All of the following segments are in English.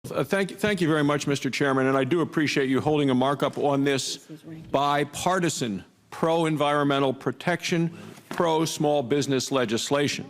Thank you very much, Mr. Chairman, and I do appreciate you holding a markup on this bipartisan pro-environmental protection, pro-small business legislation.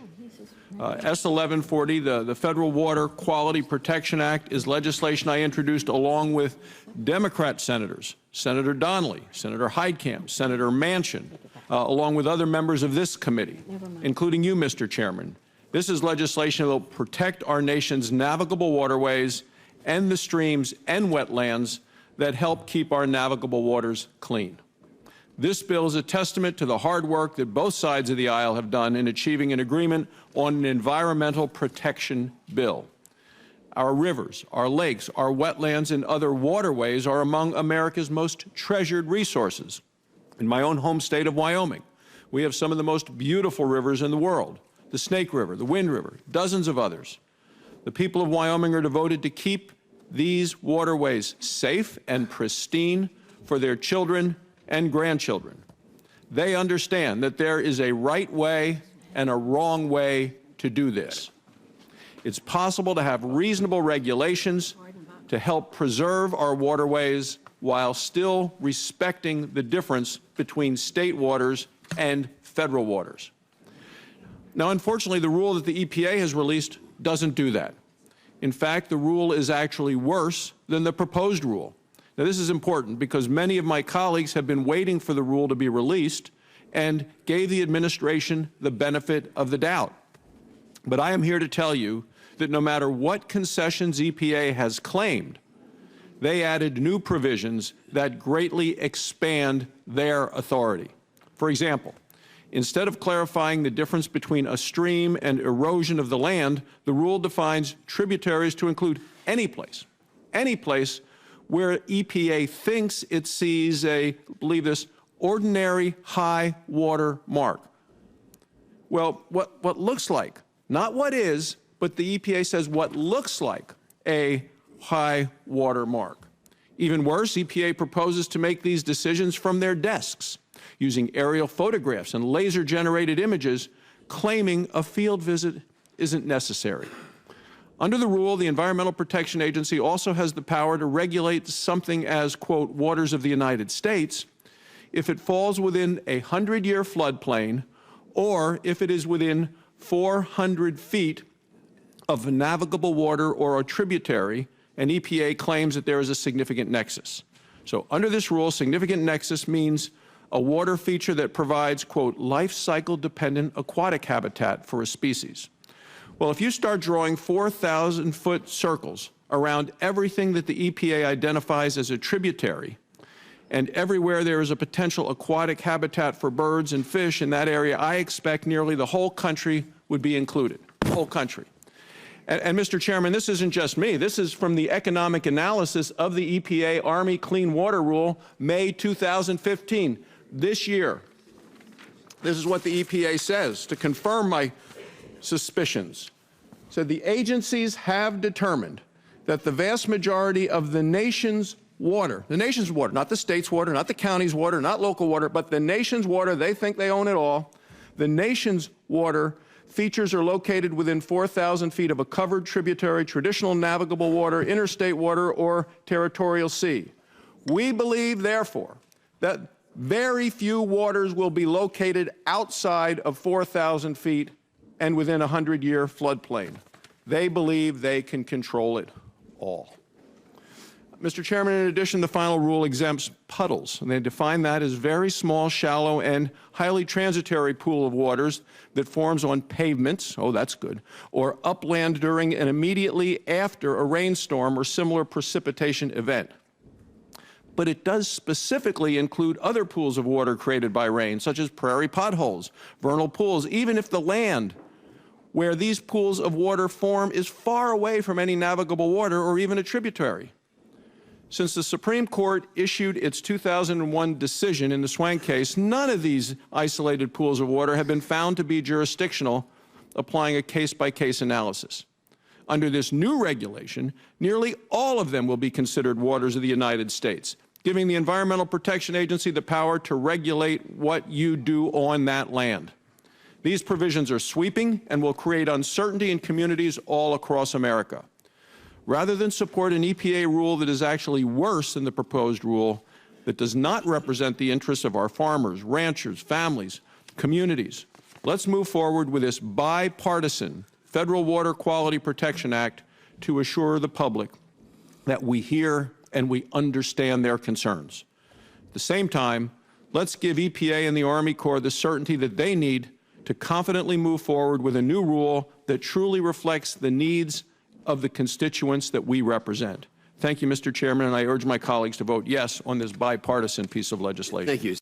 S. 1140, the Federal Water Quality Protection Act, is legislation I introduced along with Democrat senators, Senator Donnelly, Senator Heitkamp, Senator Manchin, along with other members of this committee, including you, Mr. Chairman. This is legislation that will protect our nation's navigable waterways and the streams and wetlands that help keep our navigable waters clean. This bill is a testament to the hard work that both sides of the aisle have done in achieving an agreement on an environmental protection bill. Our rivers, our lakes, our wetlands, and other waterways are among America's most treasured resources. In my own home state of Wyoming, we have some of the most beautiful rivers in the world: the Snake River, the Wind River, dozens of others. The people of Wyoming are devoted to keep these waterways safe and pristine for their children and grandchildren. They understand that there is a right way and a wrong way to do this. It's possible to have reasonable regulations to help preserve our waterways while still respecting the difference between state waters and federal waters. Now, unfortunately, the rule that the EPA has released doesn't do that. In fact, the rule is actually worse than the proposed rule. Now, this is important because many of my colleagues have been waiting for the rule to be released and gave the administration the benefit of the doubt. But I am here to tell you that no matter what concessions EPA has claimed, they added new provisions that greatly expand their authority. For example, instead of clarifying the difference between a stream and erosion of the land, the rule defines tributaries to include any place where EPA thinks it sees a, believe this, ordinary high water mark. Well, what looks like, not what is, but the EPA says what looks like a high water mark. Even worse, EPA proposes to make these decisions from their desks, using aerial photographs and laser-generated images, claiming a field visit isn't necessary. Under the rule, the Environmental Protection Agency also has the power to regulate something as, quote, waters of the United States, if it falls within a 100-year floodplain or if it is within 400 feet of a navigable water or a tributary, and EPA claims that there is a significant nexus. So under this rule, significant nexus means a water feature that provides, quote, life cycle-dependent aquatic habitat for a species. Well, if you start drawing 4,000-foot circles around everything that the EPA identifies as a tributary, and everywhere there is a potential aquatic habitat for birds and fish in that area, I expect nearly the whole country would be included, the whole country. And Mr. Chairman, this isn't just me. This is from the economic analysis of the EPA Army Clean Water Rule, May 2015, this year. This is what the EPA says to confirm my suspicions. Said the agencies have determined that the vast majority of the nation's water, not the state's water, not the county's water, not local water, but the nation's water, they think they own it all, the nation's water features are located within 4,000 feet of a covered tributary, traditional navigable water, interstate water, or territorial sea. We believe, therefore, that very few waters will be located outside of 4,000 feet and within a 100-year floodplain. They believe they can control it all. Mr. Chairman, in addition, the final rule exempts puddles, and they define that as very small, shallow, and highly transitory pool of waters that forms on pavements, oh, that's good, or upland during and immediately after a rainstorm or similar precipitation event. But it does specifically include other pools of water created by rain, such as prairie potholes, vernal pools, even if the land where these pools of water form is far away from any navigable water or even a tributary. Since the Supreme Court issued its 2001 decision in the Swank case, none of these isolated pools of water have been found to be jurisdictional, applying a case-by-case analysis. Under this new regulation, nearly all of them will be considered waters of the United States, giving the Environmental Protection Agency the power to regulate what you do on that land. These provisions are sweeping and will create uncertainty in communities all across America. rather than support an EPA rule that is actually worse than the proposed rule that does not represent the interests of our farmers, ranchers, families, communities. Let's move forward with this bipartisan Federal Water Quality Protection Act to assure the public that we hear and we understand their concerns. At the same time, let's give EPA and the Army Corps the certainty that they need to confidently move forward with a new rule that truly reflects the needs of the constituents that we represent. Thank you, Mr. Chairman, and I urge my colleagues to vote yes on this bipartisan piece of legislation. Thank you.